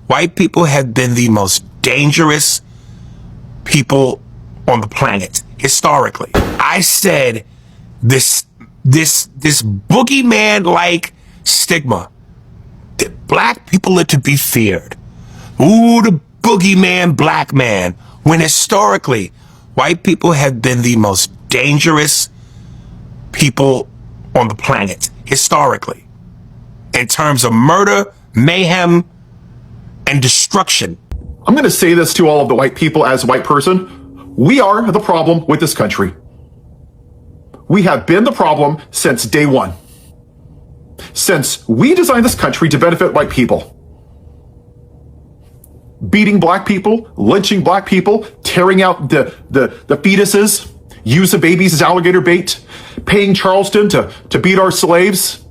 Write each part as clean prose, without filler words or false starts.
White people have been the most dangerous people on the planet historically. I said this boogeyman-like stigma that black people are to be feared. Ooh, the boogeyman black man. When historically, white people have been the most dangerous people on the planet historically in terms of murder, mayhem, and destruction. I'm going to say this to all of the white people as a white person. We are the problem with this country. We have been the problem since day one. Since we designed this country to benefit white people. Beating black people, lynching black people, tearing out the fetuses, using babies as alligator bait, paying Charleston to beat our slaves.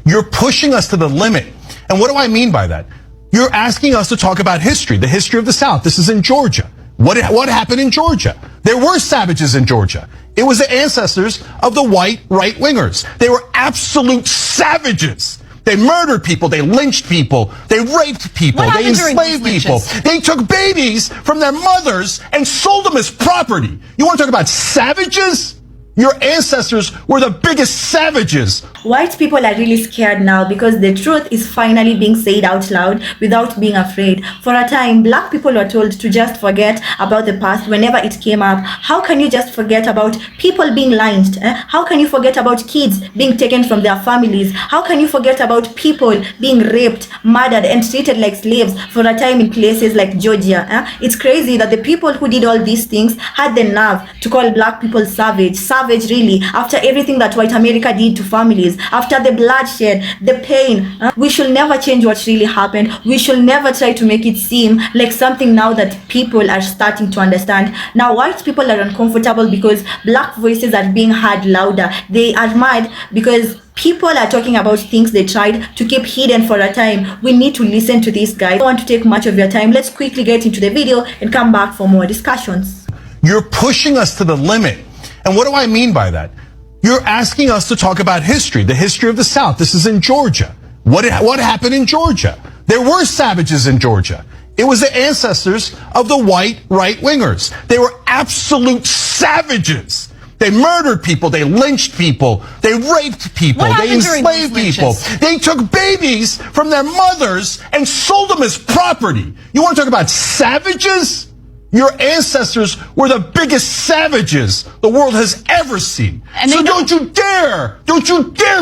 You're pushing us to the limit. And what do I mean by that? You're asking us to talk about history, the history of the South. This is in Georgia. What happened in Georgia? There were savages in Georgia. It was the ancestors of the white right-wingers. They were absolute savages. They murdered people. They lynched people. They raped people. They enslaved people. They took babies from their mothers and sold them as property. You want to talk about savages? Your ancestors were the biggest savages. White people are really scared now because the truth is finally being said out loud without being afraid. For a time, black people were told to just forget about the past whenever it came up. How can you just forget about people being lynched? How can you forget about kids being taken from their families? How can you forget about people being raped, murdered, and treated like slaves for a time in places like Georgia? It's crazy that the people who did all these things had the nerve to call black people savage really, after everything that white America did to families, after the bloodshed, the pain. We should never change what really happened. We should never try to make it seem like something now that people are starting to understand. Now white people are uncomfortable because black voices are being heard louder. They are mad because people are talking about things they tried to keep hidden for a time. We need to listen to these guys. I don't want to take much of your time. Let's quickly get into the video and come back for more discussions. You're pushing us to the limit. And what do I mean by that? You're asking us to talk about history, the history of the South. This is in Georgia. What happened in Georgia? There were savages in Georgia. It was the ancestors of the white right-wingers. They were absolute savages. They murdered people. They lynched people. They raped people. They enslaved people. They took babies from their mothers and sold them as property. You want to talk about savages? Your ancestors were the biggest savages the world has ever seen. And so don't you dare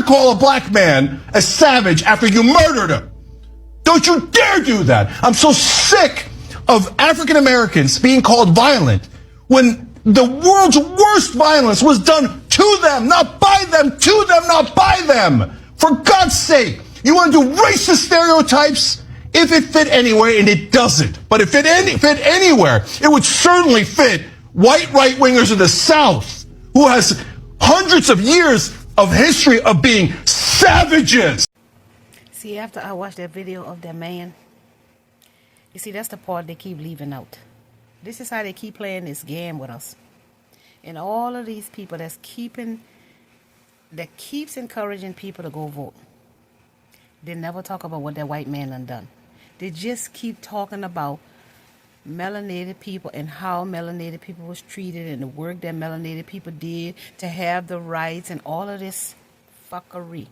call a black man a savage after you murdered him. Don't you dare do that. I'm so sick of African Americans being called violent when the world's worst violence was done to them, not by them, to them, not by them. For God's sake, you want to do racist stereotypes? If it fit anywhere, and it doesn't, but if it fit anywhere, it would certainly fit white right-wingers in the South, who has hundreds of years of history of being savages. See, after I watched that video of that man, you see, that's the part they keep leaving out. This is how they keep playing this game with us. And all of these people that keeps encouraging people to go vote. They never talk about what that white man done. They just keep talking about melanated people and how melanated people was treated and the work that melanated people did to have the rights and all of this fuckery.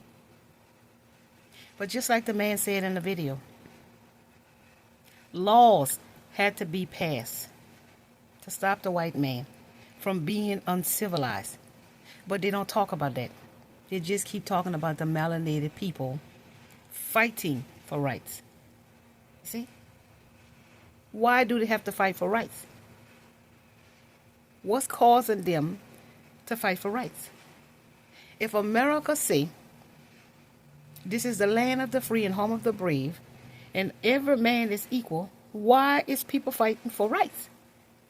But just like the man said in the video, laws had to be passed to stop the white man from being uncivilized. But they don't talk about that. They just keep talking about the melanated people fighting for rights. See? Why do they have to fight for rights? What's causing them to fight for rights? If America say, this is the land of the free and home of the brave, and every man is equal, why is people fighting for rights?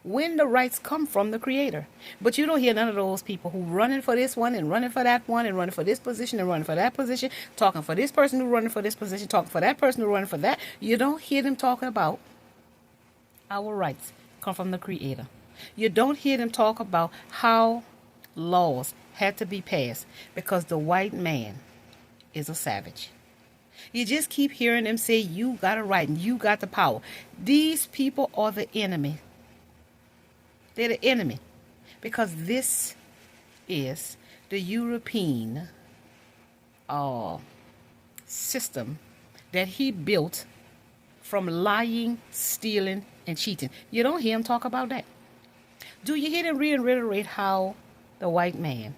When the rights come from the Creator. But you don't hear none of those people who running for this one and running for that one and running for this position and running for that position, talking for this person who running for this position, talking for that person who running for that. You don't hear them talking about our rights come from the Creator. You don't hear them talk about how laws had to be passed because the white man is a savage. You just keep hearing them say, you got a right and you got the power. These people are the enemy. They're the enemy. Because this is the European system that he built from lying, stealing, and cheating. You don't hear him talk about that. Do you hear them reiterate how the white man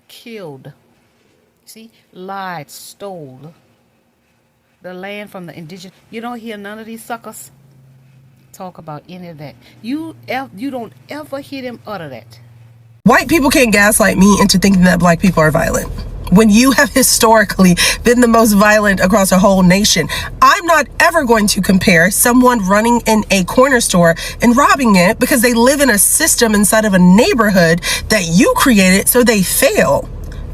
killed, lied, stole the land from the indigenous? You don't hear none of these suckers talk about any of that. You don't ever hear them utter that. White people can't gaslight me into thinking that black people are violent, when you have historically been the most violent across a whole nation. I'm not ever going to compare someone running in a corner store and robbing it because they live in a system inside of a neighborhood that you created so they fail,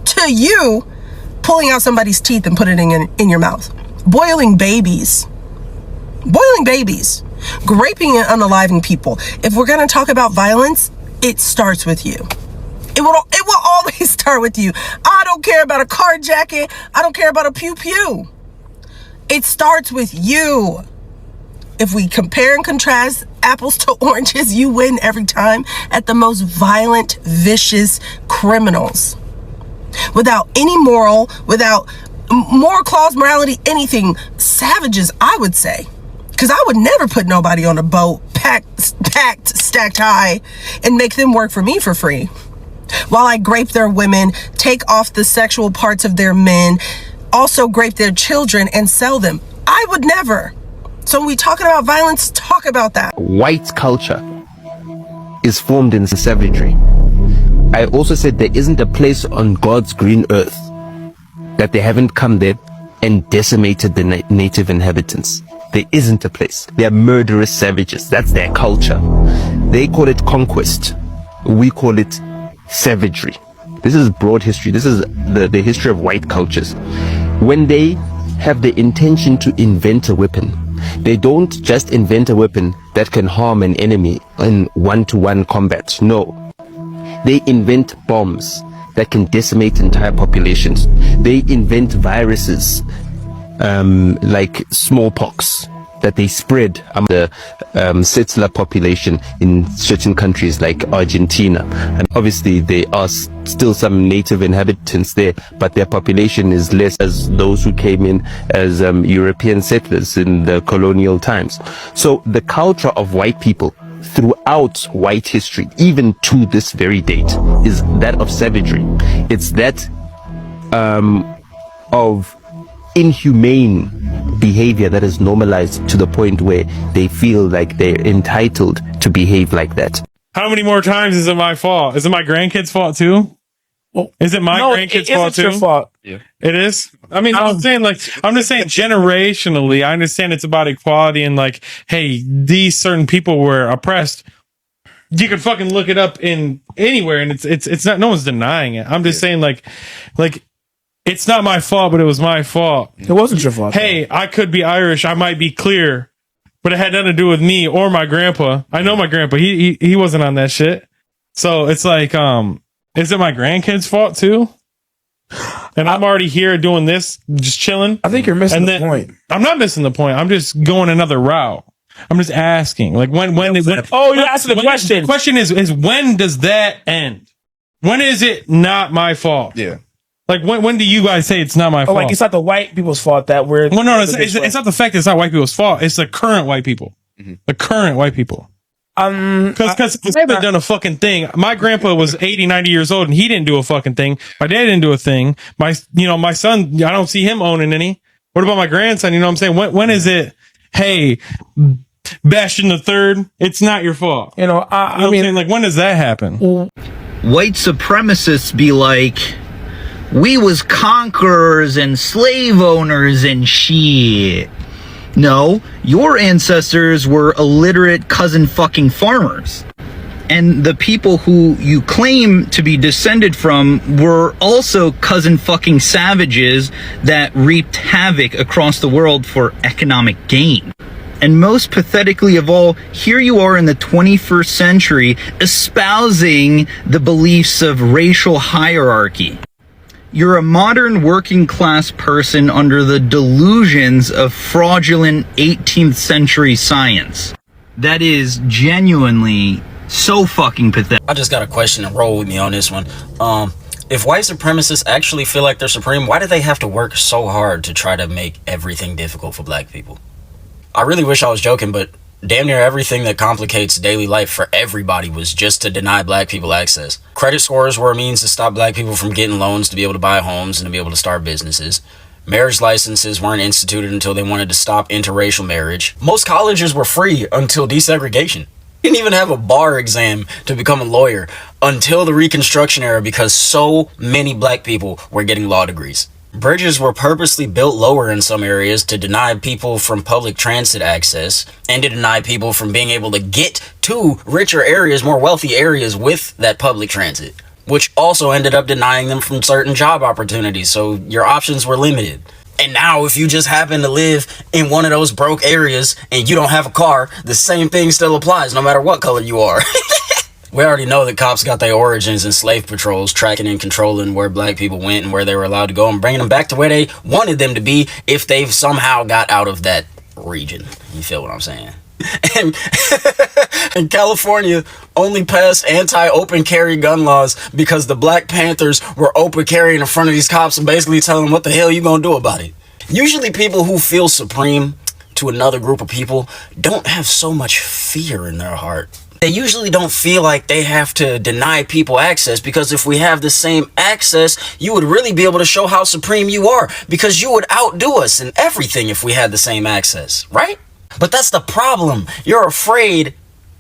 to you pulling out somebody's teeth and putting it in your mouth. Boiling babies, raping and unaliving people. If we're going to talk about violence, it starts with you. It will always start with you. I don't care about a carjacking. I don't care about a pew-pew. It starts with you. If we compare and contrast apples to oranges, you win every time at the most violent, vicious criminals. Without any moral, without moral clause, morality, anything. Savages, I would say. Because I would never put nobody on a boat, packed, stacked high, and make them work for me for free. While I grape their women, take off the sexual parts of their men, also grape their children and sell them. I would never. So when we talking about violence, talk about that. White culture is formed in savagery. I also said there isn't a place on God's green earth that they haven't come there and decimated the native inhabitants. There isn't a place. They are murderous savages. That's their culture. They call it conquest. We call it savagery. This is broad history. This is the history of white cultures. When they have the intention to invent a weapon, they don't just invent a weapon that can harm an enemy in one-to-one combat. No. They invent bombs that can decimate entire populations. They invent viruses like smallpox that they spread among the settler population in certain countries like Argentina. And obviously there are still some native inhabitants there, but their population is less as those who came in as European settlers in the colonial times. So the culture of white people throughout white history, even to this very date, is that of savagery. It's that of inhumane behavior that is normalized to the point where they feel like they're entitled to behave like that. How many more times is it my fault? Is it my grandkids' fault too? Well, is it my grandkids' fault too? Your fault. Yeah. It is. I mean, I'm just saying generationally, I understand it's about equality and like, hey, these certain people were oppressed. You can fucking look it up in anywhere and it's not, no one's denying it. I'm just saying like, it's not my fault, but it was my fault. It wasn't your fault. Hey, I could be Irish. I might be clear, but it had nothing to do with me or my grandpa. I know my grandpa. He wasn't on that shit. So it's like, is it my grandkids' fault too? And I'm already here doing this, just chilling. I think you're missing the point. I'm not missing the point. I'm just going another route. I'm just asking, like when oh, you're asking the question. The question is when does that end? When is it not my fault? Yeah. Like when do you guys say it's not my fault? Like it's not the white people's fault that we're. Well, no, it's not the fact that it's not white people's fault. It's the current white people. Mm-hmm. The current white people. Because I haven't done a fucking thing. My grandpa was 80, 90 years old and he didn't do a fucking thing. My dad didn't do a thing. My son, I don't see him owning any. What about my grandson? You know what I'm saying? When is it? Hey, Bastion the Third, it's not your fault. I mean, like when does that happen? White supremacists be like, we was conquerors and slave owners and shit. No, your ancestors were illiterate cousin fucking farmers. And the people who you claim to be descended from were also cousin fucking savages that reaped havoc across the world for economic gain. And most pathetically of all, here you are in the 21st century espousing the beliefs of racial hierarchy. You're a modern working class person under the delusions of fraudulent 18th century science. That is genuinely so fucking pathetic. I just got a question and roll with me on this one. If white supremacists actually feel like they're supreme, why do they have to work so hard to try to make everything difficult for black people? I really wish I was joking, but damn near everything that complicates daily life for everybody was just to deny black people access. Credit scores were a means to stop black people from getting loans to be able to buy homes and to be able to start businesses. Marriage licenses weren't instituted until they wanted to stop interracial marriage. Most colleges were free until desegregation. You didn't even have a bar exam to become a lawyer until the Reconstruction era because so many black people were getting law degrees. Bridges were purposely built lower in some areas to deny people from public transit access and to deny people from being able to get to richer areas, more wealthy areas with that public transit, which also ended up denying them from certain job opportunities. So your options were limited. And now if you just happen to live in one of those broke areas and you don't have a car, the same thing still applies no matter what color you are. We already know that cops got their origins in slave patrols, tracking and controlling where black people went and where they were allowed to go and bringing them back to where they wanted them to be if they've somehow got out of that region. You feel what I'm saying? And California only passed anti-open carry gun laws because the Black Panthers were open carrying in front of these cops and basically telling them what the hell you gonna do about it. Usually people who feel supreme to another group of people don't have so much fear in their heart. They usually don't feel like they have to deny people access, because if we have the same access, you would really be able to show how supreme you are, because you would outdo us in everything if we had the same access, right? But that's the problem. You're afraid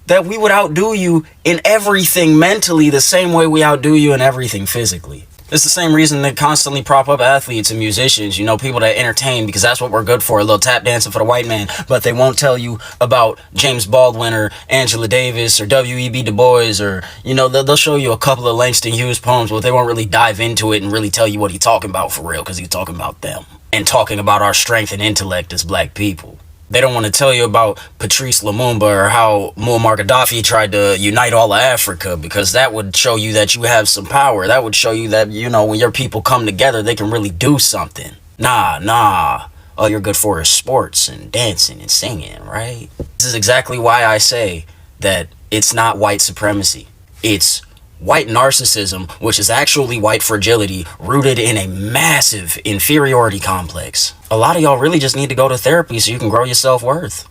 that we would outdo you in everything mentally the same way we outdo you in everything physically. It's the same reason they constantly prop up athletes and musicians, you know, people that entertain, because that's what we're good for, a little tap dancing for the white man. But they won't tell you about James Baldwin or Angela Davis or W.E.B. Du Bois, or, you know, they'll show you a couple of Langston Hughes poems, but they won't really dive into it and really tell you what he's talking about for real, because he's talking about them and talking about our strength and intellect as black people. They don't want to tell you about Patrice Lumumba or how Muammar Gaddafi tried to unite all of Africa, because that would show you that you have some power. That would show you that, you know, when your people come together, they can really do something. Nah. All you're good for is sports and dancing and singing, right? This is exactly why I say that it's not white supremacy. It's white narcissism, which is actually white fragility rooted in a massive inferiority complex. A lot of y'all really just need to go to therapy so you can grow your self-worth.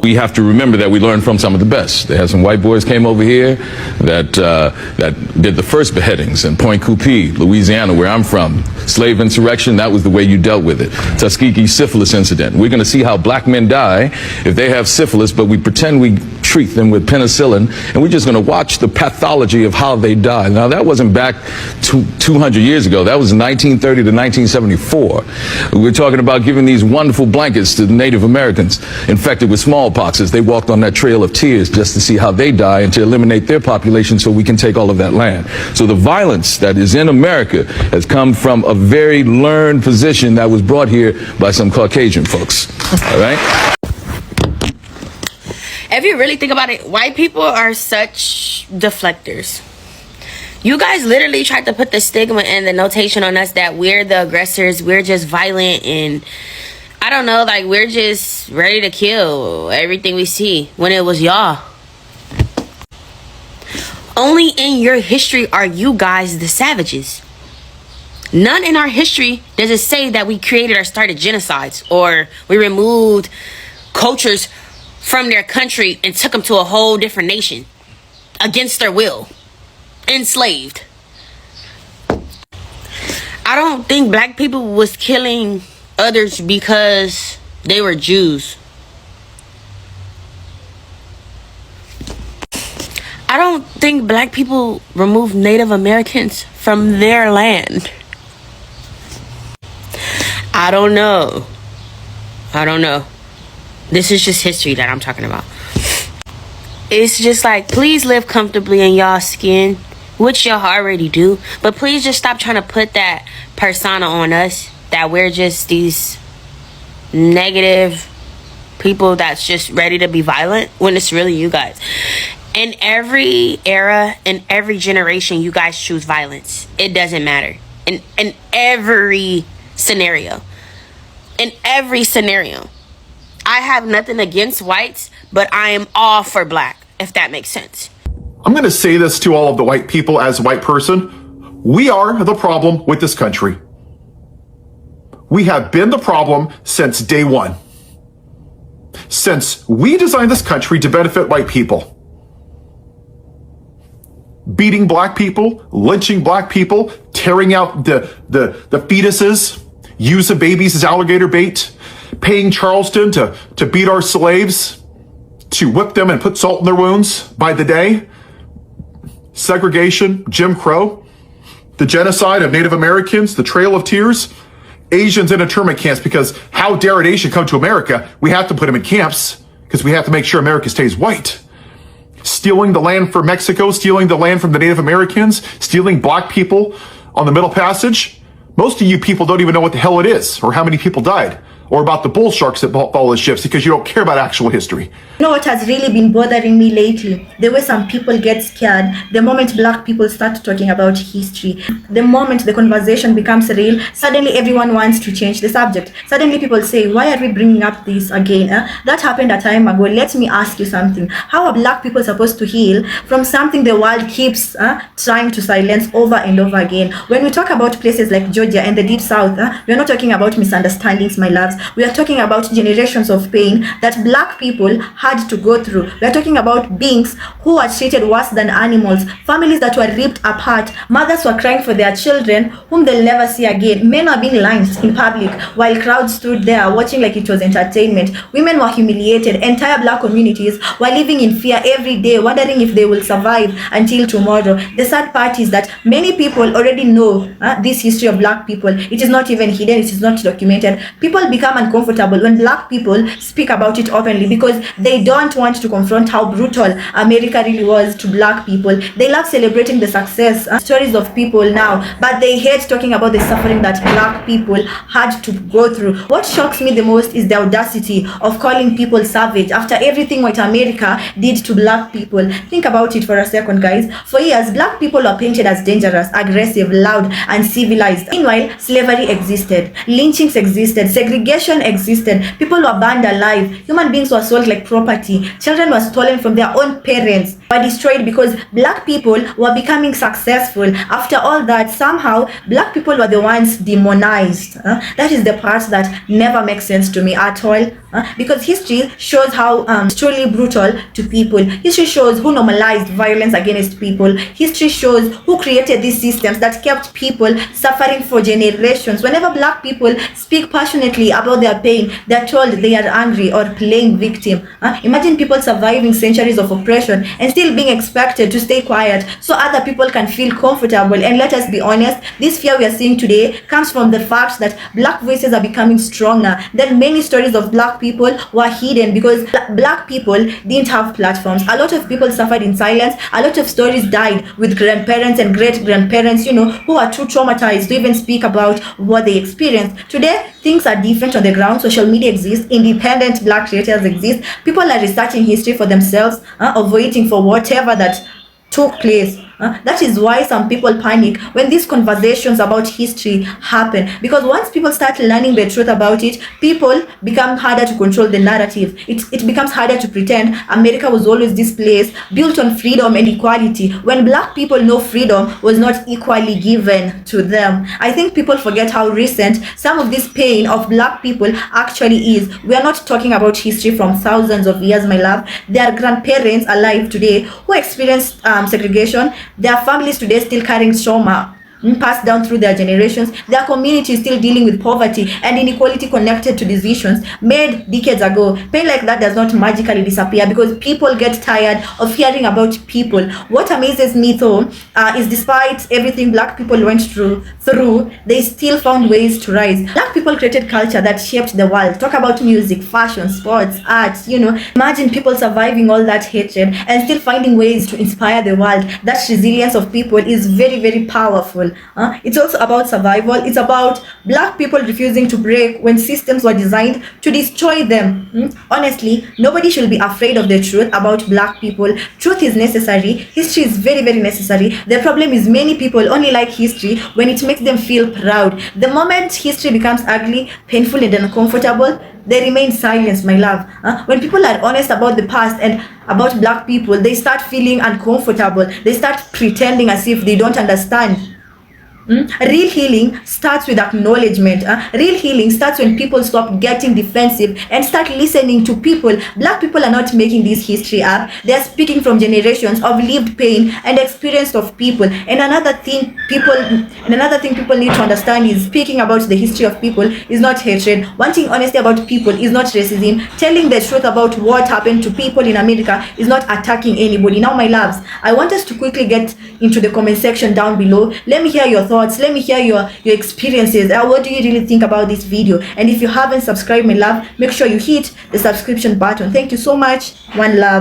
We have to remember that we learned from some of the best. They had some white boys came over here that did the first beheadings in Point Coupee, Louisiana, where I'm from. Slave insurrection, that was the way you dealt with it. Tuskegee syphilis incident. We're going to see how black men die if they have syphilis, but we pretend we treat them with penicillin, and we're just going to watch the pathology of how they die. Now, that wasn't back 200 years ago. That was 1930 to 1974. We're talking about giving these wonderful blankets to the Native Americans infected with smallpox as they walked on that trail of tears just to see how they die and to eliminate their population so we can take all of that land. So the violence that is in America has come from a very learned position that was brought here by some Caucasian folks. All right? If you really think about it, white people are such deflectors. You guys literally tried to put the stigma and the notation on us that we're the aggressors, we're just violent, and I don't know, like we're just ready to kill everything we see, when it was y'all. Only in your history are you guys the savages. None in our history does it say that we created or started genocides, or we removed cultures from their country and took them to a whole different nation against their will, enslaved. I don't think black people was killing others because they were Jews. I don't think black people removed Native Americans from their land. I don't know. This is just history that I'm talking about. It's just like, please live comfortably in y'all skin, which y'all already do, but please just stop trying to put that persona on us that we're just these negative people that's just ready to be violent, when it's really you guys. In every era, in every generation, you guys choose violence. It doesn't matter. In every scenario. In every scenario. I have nothing against whites, but I am all for black, if that makes sense. I'm going to say this to all of the white people as a white person. We are the problem with this country. We have been the problem since day one. Since we designed this country to benefit white people. Beating black people, lynching black people, tearing out the fetuses, using babies as alligator bait, paying Charleston to beat our slaves, to whip them and put salt in their wounds by the day. Segregation, Jim Crow, the genocide of Native Americans, the Trail of Tears, Asians in internment camps, because how dare an Asian come to America? We have to put them in camps because we have to make sure America stays white. Stealing the land from Mexico, stealing the land from the Native Americans, stealing black people on the Middle Passage. Most of you people don't even know what the hell it is or how many people died, or about the bull sharks that follow the ships, because you don't care about actual history. You know what has really been bothering me lately? The way some people get scared the moment black people start talking about history. The moment the conversation becomes real, suddenly everyone wants to change the subject. Suddenly people say, why are we bringing up this again? That happened a time ago. Let me ask you something. How are black people supposed to heal from something the world keeps trying to silence over and over again? When we talk about places like Georgia and the Deep South, we're not talking about misunderstandings, my loves. We are talking about generations of pain that black people had to go through. We are talking about beings who were treated worse than animals, families that were ripped apart, mothers were crying for their children whom they'll never see again, men are being lynched in public while crowds stood there watching like it was entertainment, women were humiliated, entire black communities were living in fear every day, wondering if they will survive until tomorrow. The sad part is that many people already know this history of black people. It is not even hidden, it is not documented. People become uncomfortable when black people speak about it openly because they don't want to confront how brutal America really was to black people. They love celebrating the success stories of people now, but they hate talking about the suffering that black people had to go through. What shocks me the most is the audacity of calling people savage after everything white America did to black people. Think about it for a second, guys. For years, black people were painted as dangerous, aggressive, loud, and civilized. Meanwhile, slavery existed, lynchings existed, segregation existed, people were burned alive, human beings were sold like property, children were stolen from their own parents, were destroyed because black people were becoming successful. After all that, somehow black people were the ones demonized. That is the part that never makes sense to me at all, because history shows how it's truly brutal to people. History shows who normalized violence against people. History shows who created these systems that kept people suffering for generations. Whenever black people speak passionately about their pain, they're told they are angry or playing victim. Imagine people surviving centuries of oppression and still being expected to stay quiet so other people can feel comfortable. And let us be honest, this fear we are seeing today comes from the fact that black voices are becoming stronger. That many stories of black people were hidden because black people didn't have platforms. A lot of people suffered in silence. A lot of stories died with grandparents and great-grandparents, who are too traumatized to even speak about what they experienced. Today, things are different on the ground. Social media exists. Independent black creators exist. People are researching history for themselves, or waiting for whatever that took place. That is why some people panic when these conversations about history happen, because once people start learning the truth about it, people become harder to control the narrative. It becomes harder to pretend America was always this place built on freedom and equality when black people know freedom was not equally given to them. I think people forget how recent some of this pain of black people actually is. We are not talking about history from thousands of years, my love. There are grandparents alive today who experienced segregation. There are families today still carrying trauma passed down through their generations. Their communities still dealing with poverty and inequality connected to decisions made decades ago. Pain like that does not magically disappear because people get tired of hearing about people. What amazes me though is despite everything black people went through, they still found ways to rise. Black people created culture that shaped the world. Talk about music, fashion, sports, arts, Imagine people surviving all that hatred and still finding ways to inspire the world. That resilience of people is very, very powerful. people. It's also about survival. It's about black people refusing to break when systems were designed to destroy them. Honestly, nobody should be afraid of the truth about black people. Truth is necessary. History is very, very necessary. The problem is many people only like history when it makes them feel proud. The moment history becomes ugly, painful, and uncomfortable, they remain silent, my love. When people are honest about the past and about black people, they start feeling uncomfortable. They start pretending as if they don't understand. Real healing starts with acknowledgement. Real healing starts when people stop getting defensive and start listening to people. Black people are not making this history up. They are speaking from generations of lived pain and experience of people. And another thing people need to understand is speaking about the history of people is not hatred. Wanting honesty about people is not racism. Telling the truth about what happened to people in America is not attacking anybody. Now, my loves, I want us to quickly get into the comment section down below. Let me hear your thoughts. Let me hear your experiences. What do you really think about this video? And if you haven't subscribed, my love, make sure you hit the subscription button. Thank you so much. One love.